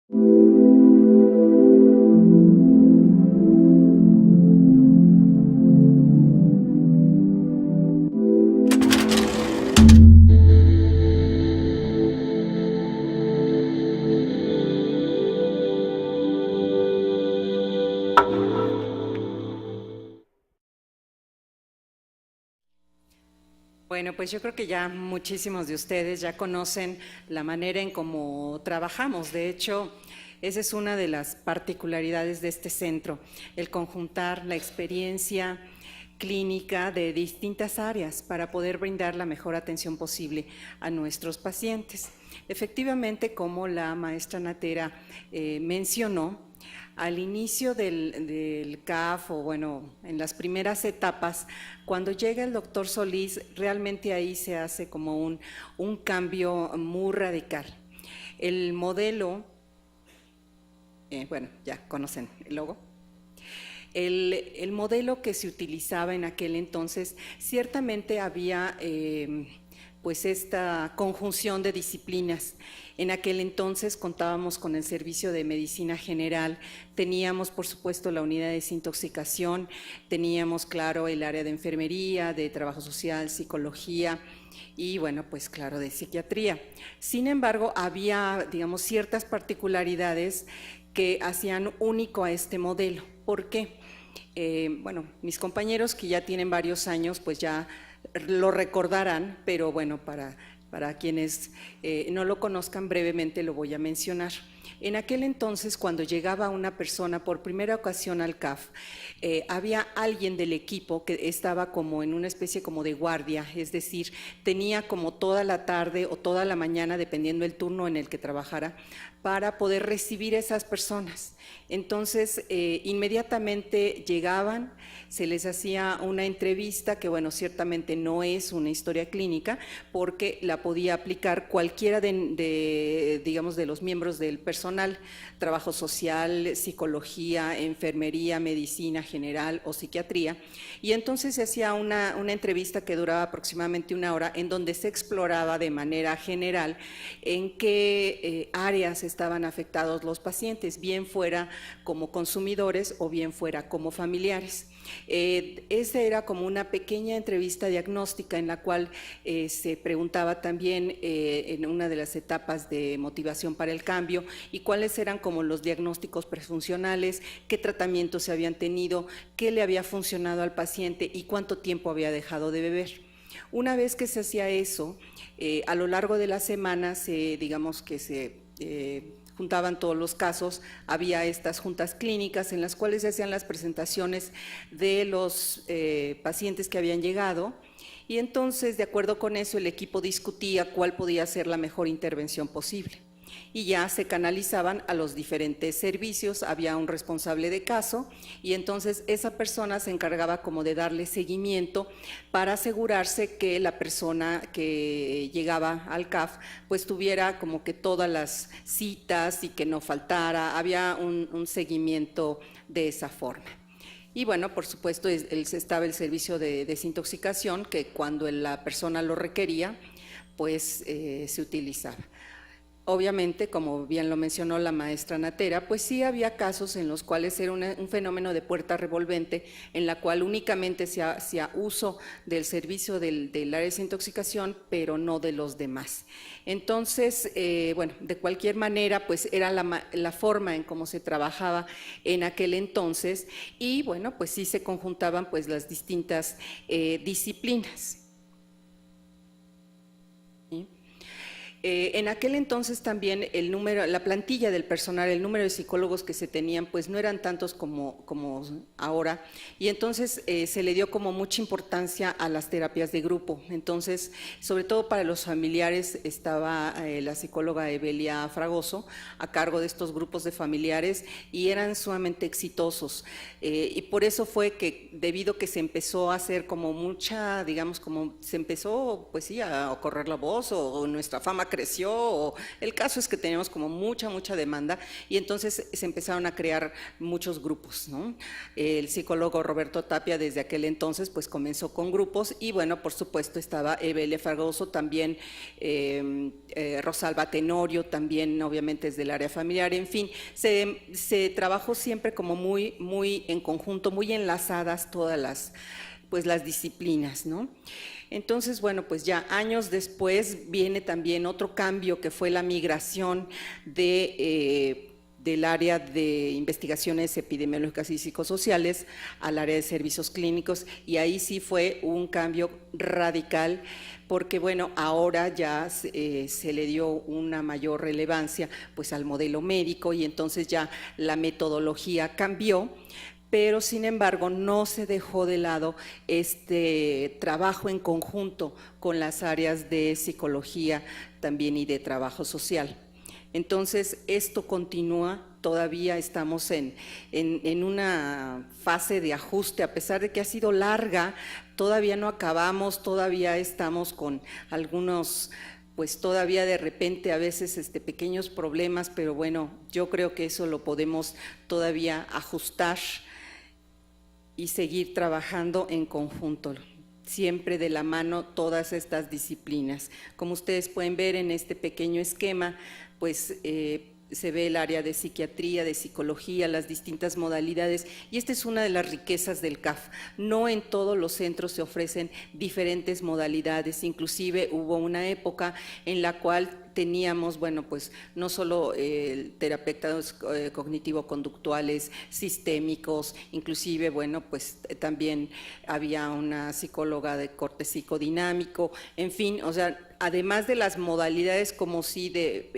Bueno, pues yo creo que ya muchísimos de ustedes ya conocen la manera en cómo trabajamos. De hecho, esa es una de las particularidades de este centro, el conjuntar la experiencia clínica de distintas áreas para poder brindar la mejor atención posible a nuestros pacientes. Efectivamente, como la maestra Natera mencionó, al inicio del CAF, o bueno, en las primeras etapas, cuando llega el doctor Solís, realmente ahí se hace como un cambio muy radical. El modelo, bueno, ya conocen el logo. El modelo que se utilizaba en aquel entonces, ciertamente había pues esta conjunción de disciplinas. En aquel entonces contábamos con el servicio de medicina general, teníamos por supuesto la unidad de desintoxicación, teníamos claro el área de enfermería, de trabajo social, psicología y bueno, pues claro, de psiquiatría. Sin embargo, había, digamos, ciertas particularidades que hacían único a este modelo. ¿Por qué? Bueno, mis compañeros que ya tienen varios años, pues ya lo recordarán, pero bueno, para quienes no lo conozcan brevemente lo voy a mencionar. En aquel entonces, cuando llegaba una persona por primera ocasión al CAF, había alguien del equipo que estaba como en una especie como de guardia, es decir, tenía como toda la tarde o toda la mañana, dependiendo del turno en el que trabajara, para poder recibir a esas personas. Entonces, inmediatamente llegaban, se les hacía una entrevista que, bueno, ciertamente no es una historia clínica porque la podía aplicar cualquiera digamos, de los miembros del personal, trabajo social, psicología, enfermería, medicina general o psiquiatría. Y entonces se hacía una entrevista que duraba aproximadamente 1 hora en donde se exploraba de manera general en qué áreas estaban afectados los pacientes, bien fuera como consumidores o bien fuera como familiares. Esa era como una pequeña entrevista diagnóstica en la cual se preguntaba también en una de las etapas de motivación para el cambio y cuáles eran como los diagnósticos prefuncionales, qué tratamientos se habían tenido, qué le había funcionado al paciente y cuánto tiempo había dejado de beber. Una vez que se hacía eso, a lo largo de la semana digamos que se juntaban todos los casos, había estas juntas clínicas en las cuales se hacían las presentaciones de los pacientes que habían llegado y entonces, de acuerdo con eso, el equipo discutía cuál podía ser la mejor intervención posible. Y ya se canalizaban a los diferentes servicios, había un responsable de caso y entonces esa persona se encargaba como de darle seguimiento para asegurarse que la persona que llegaba al CAF pues tuviera como que todas las citas y que no faltara, había un seguimiento de esa forma. Y bueno, por supuesto estaba el servicio de desintoxicación que cuando la persona lo requería pues se utilizaba. Obviamente, como bien lo mencionó la maestra Natera, pues sí había casos en los cuales era un fenómeno de puerta revolvente, en la cual únicamente se hacía uso del servicio del área de desintoxicación, pero no de los demás. Entonces, bueno, de cualquier manera, pues era la forma en cómo se trabajaba en aquel entonces y bueno, pues sí se conjuntaban pues las distintas disciplinas. En aquel entonces también el número, la plantilla del personal, el número de psicólogos que se tenían, pues no eran tantos como ahora, y entonces se le dio como mucha importancia a las terapias de grupo. Entonces, sobre todo para los familiares, estaba la psicóloga Evelia Fragoso a cargo de estos grupos de familiares y eran sumamente exitosos. Y por eso fue que, debido que se empezó a hacer como mucha, digamos, como se empezó, pues sí, a correr la voz o nuestra fama creció, o el caso es que teníamos como mucha demanda y entonces se empezaron a crear muchos grupos, ¿no? El psicólogo Roberto Tapia desde aquel entonces pues comenzó con grupos y bueno, por supuesto estaba Evelia Fragoso, también Rosalba Tenorio, también obviamente desde el área familiar, en fin, se trabajó siempre como muy en conjunto, muy enlazadas todas las disciplinas, ¿no? Entonces, bueno, pues ya años después viene también otro cambio que fue la migración del área de investigaciones epidemiológicas y psicosociales al área de servicios clínicos, y ahí sí fue un cambio radical porque bueno, ahora ya se le dio una mayor relevancia pues al modelo médico y entonces ya la metodología cambió, pero sin embargo no se dejó de lado este trabajo en conjunto con las áreas de psicología también y de trabajo social. Entonces esto continúa, todavía estamos en una fase de ajuste, a pesar de que ha sido larga, todavía no acabamos, todavía estamos con algunos pues todavía de repente a veces pequeños problemas, pero bueno, yo creo que eso lo podemos todavía ajustar y seguir trabajando en conjunto, siempre de la mano todas estas disciplinas. Como ustedes pueden ver en este pequeño esquema, pues se ve el área de psiquiatría, de psicología, las distintas modalidades, y esta es una de las riquezas del CAF. No en todos los centros se ofrecen diferentes modalidades, inclusive hubo una época en la cual teníamos, bueno, pues no solo terapeutas cognitivo-conductuales, sistémicos, inclusive, bueno, pues también había una psicóloga de corte psicodinámico, en fin, o sea, además de las modalidades como sí de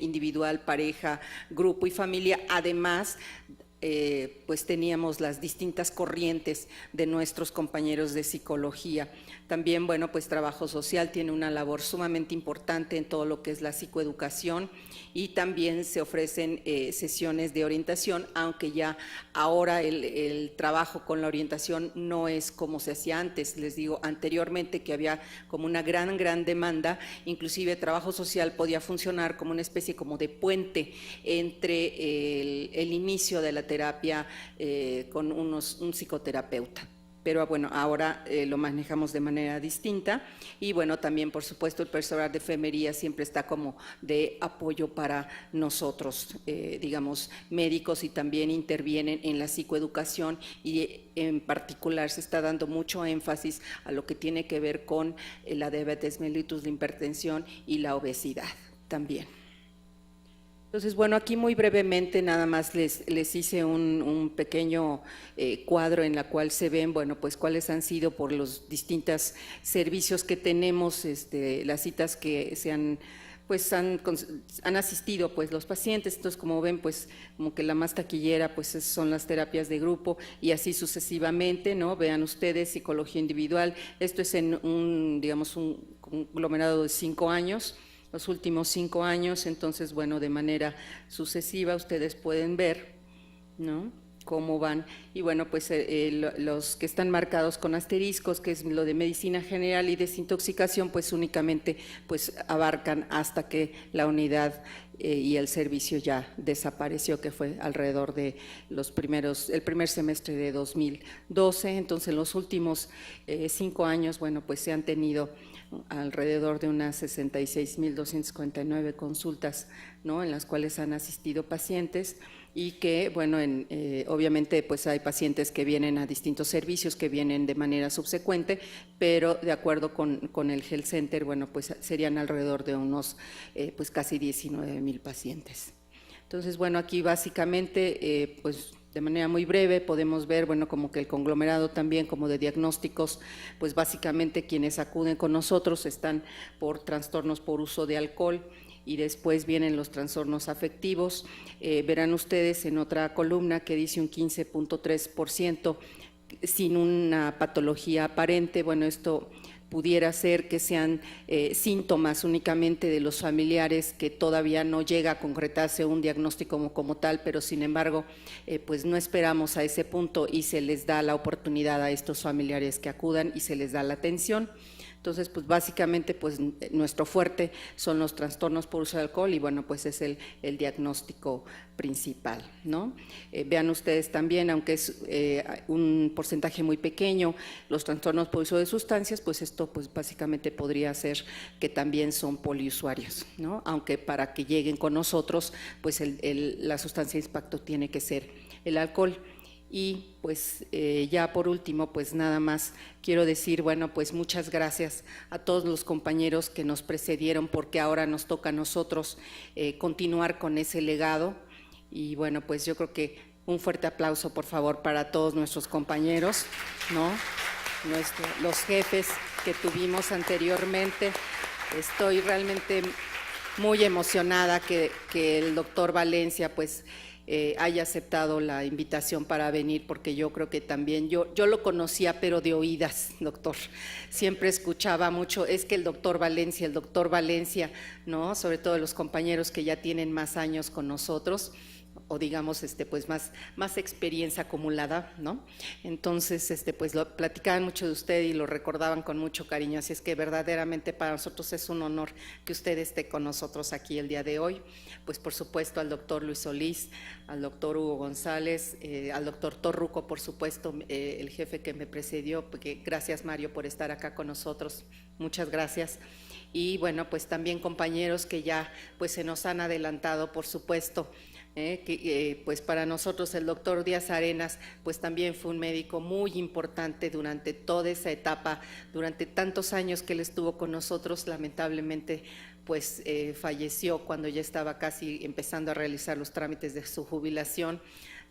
individual, pareja, grupo y familia, además pues teníamos las distintas corrientes de nuestros compañeros de psicología. También, bueno, pues trabajo social tiene una labor sumamente importante en todo lo que es la psicoeducación, y también se ofrecen sesiones de orientación, aunque ya ahora el trabajo con la orientación no es como se hacía antes. Les digo anteriormente que había como una gran demanda, inclusive trabajo social podía funcionar como una especie como de puente entre el inicio de la terapia con un psicoterapeuta. Pero bueno, ahora lo manejamos de manera distinta, y bueno, también por supuesto el personal de enfermería siempre está como de apoyo para nosotros, digamos, médicos, y también intervienen en la psicoeducación, y en particular se está dando mucho énfasis a lo que tiene que ver con la diabetes mellitus, la hipertensión y la obesidad también. Entonces, bueno, aquí muy brevemente nada más les hice un pequeño cuadro en la cual se ven, bueno, pues cuáles han sido por los distintos servicios que tenemos, las citas que se han asistido pues los pacientes. Entonces, como ven, pues como que la más taquillera pues son las terapias de grupo, y así sucesivamente, ¿no? Vean ustedes, psicología individual, esto es en digamos un conglomerado de 5 años, los últimos 5 años. Entonces, bueno, de manera sucesiva ustedes pueden ver, ¿no?, cómo van. Y bueno, pues los que están marcados con asteriscos, que es lo de medicina general y desintoxicación, pues únicamente pues abarcan hasta que la unidad y el servicio ya desapareció, que fue alrededor de el primer semestre de 2012. Entonces, en los últimos 5 años, bueno, pues se han tenido alrededor de unas 66.249 consultas, ¿no?, en las cuales han asistido pacientes, y que, bueno, obviamente pues hay pacientes que vienen a distintos servicios, que vienen de manera subsecuente, pero de acuerdo con el Health Center, bueno, pues serían alrededor de unos pues casi 19,000 pacientes. Entonces, bueno, aquí básicamente pues de manera muy breve podemos ver, bueno, como que el conglomerado también como de diagnósticos, pues básicamente quienes acuden con nosotros están por trastornos por uso de alcohol, y después vienen los trastornos afectivos. Verán ustedes en otra columna que dice un 15.3% sin una patología aparente. Bueno, esto pudiera ser que sean síntomas únicamente de los familiares, que todavía no llega a concretarse un diagnóstico como tal, pero sin embargo pues no esperamos a ese punto y se les da la oportunidad a estos familiares que acudan y se les da la atención. Entonces, pues básicamente, pues nuestro fuerte son los trastornos por uso de alcohol y bueno, pues es el diagnóstico principal, ¿no? Vean ustedes también, aunque es un porcentaje muy pequeño, los trastornos por uso de sustancias, pues esto pues básicamente podría ser que también son poliusuarios, ¿no? Aunque para que lleguen con nosotros, pues la sustancia de impacto tiene que ser el alcohol. Y pues ya por último, pues nada más quiero decir, bueno, pues muchas gracias a todos los compañeros que nos precedieron, porque ahora nos toca a nosotros continuar con ese legado. Y bueno, pues yo creo que un fuerte aplauso, por favor, para todos nuestros compañeros, ¿no? Los jefes que tuvimos anteriormente. Estoy realmente muy emocionada que el doctor Valencia, pues, haya aceptado la invitación para venir, porque yo creo que también, yo lo conocía pero de oídas, doctor, siempre escuchaba mucho, es que el doctor Valencia, ¿no? Sobre todo los compañeros que ya tienen más años con nosotros, o digamos, pues más experiencia acumulada, ¿no? Entonces, pues lo platicaban mucho de usted y lo recordaban con mucho cariño, así es que verdaderamente para nosotros es un honor que usted esté con nosotros aquí el día de hoy. Pues por supuesto al doctor Luis Solís, al doctor Hugo González, al doctor Torruco, por supuesto, el jefe que me precedió, porque gracias Mario por estar acá con nosotros, muchas gracias. Y bueno, pues también compañeros que ya pues se nos han adelantado, por supuesto, pues para nosotros el doctor Díaz Arenas pues también fue un médico muy importante durante toda esa etapa, durante tantos años que él estuvo con nosotros, lamentablemente pues falleció cuando ya estaba casi empezando a realizar los trámites de su jubilación.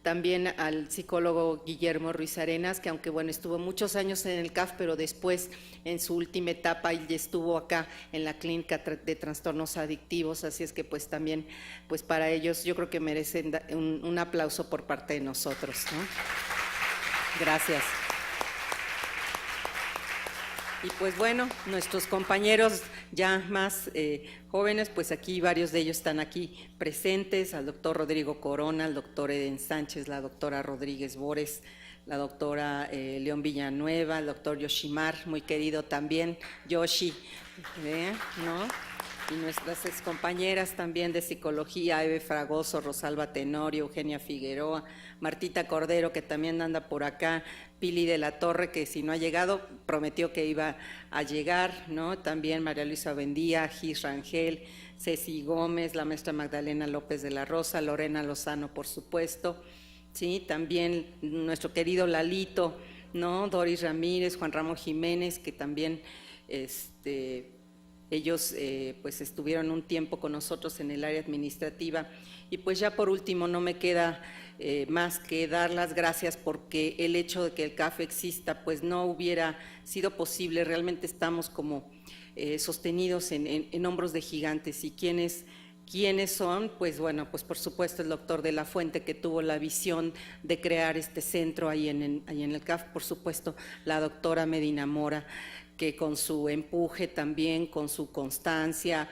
También al psicólogo Guillermo Ruiz Arenas, que aunque bueno estuvo muchos años en el CAF, pero después en su última etapa ya estuvo acá en la clínica de trastornos adictivos, así es que pues también pues para ellos yo creo que merecen un aplauso por parte de nosotros, ¿no? Gracias. Y pues bueno, nuestros compañeros ya más jóvenes, pues aquí varios de ellos están aquí presentes, al doctor Rodrigo Corona, al doctor Eden Sánchez, la doctora Rodríguez Bores, la doctora León Villanueva, el doctor Yoshimar, muy querido también, Yoshi, ¿no? Y nuestras excompañeras también de psicología, Eve Fragoso, Rosalba Tenorio, Eugenia Figueroa, Martita Cordero, que también anda por acá, Pili de la Torre, que si no ha llegado, prometió que iba a llegar, ¿no? También María Luisa Bendía, Gis Rangel, Ceci Gómez, la maestra Magdalena López de la Rosa, Lorena Lozano, por supuesto, ¿sí? También nuestro querido Lalito, ¿no? Doris Ramírez, Juan Ramón Jiménez, que también, ellos pues estuvieron un tiempo con nosotros en el área administrativa. Y pues ya por último no me queda más que dar las gracias, porque el hecho de que el CAF exista pues no hubiera sido posible. Realmente estamos como sostenidos en hombros de gigantes. ¿Y quiénes son? Pues bueno, pues por supuesto el doctor de la Fuente, que tuvo la visión de crear este centro ahí en el CAF, por supuesto la doctora Medina Mora, que con su empuje también, con su constancia,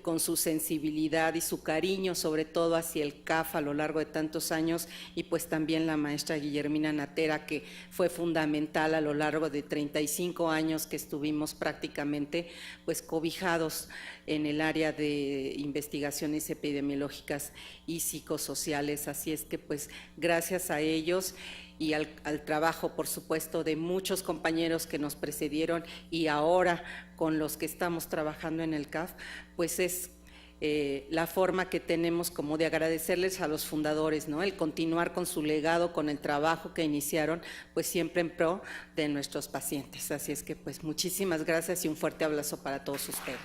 con su sensibilidad y su cariño sobre todo hacia el CAF a lo largo de tantos años, y pues también la maestra Guillermina Natera, que fue fundamental a lo largo de 35 años que estuvimos prácticamente pues cobijados en el área de investigaciones epidemiológicas y psicosociales. Así es que pues gracias a ellos y al trabajo, por supuesto, de muchos compañeros que nos precedieron y ahora con los que estamos trabajando en el CAF, pues es la forma que tenemos como de agradecerles a los fundadores, ¿no? El continuar con su legado, con el trabajo que iniciaron, pues siempre en pro de nuestros pacientes. Así es que pues muchísimas gracias y un fuerte abrazo para todos ustedes.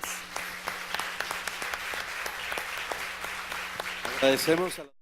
Agradecemos a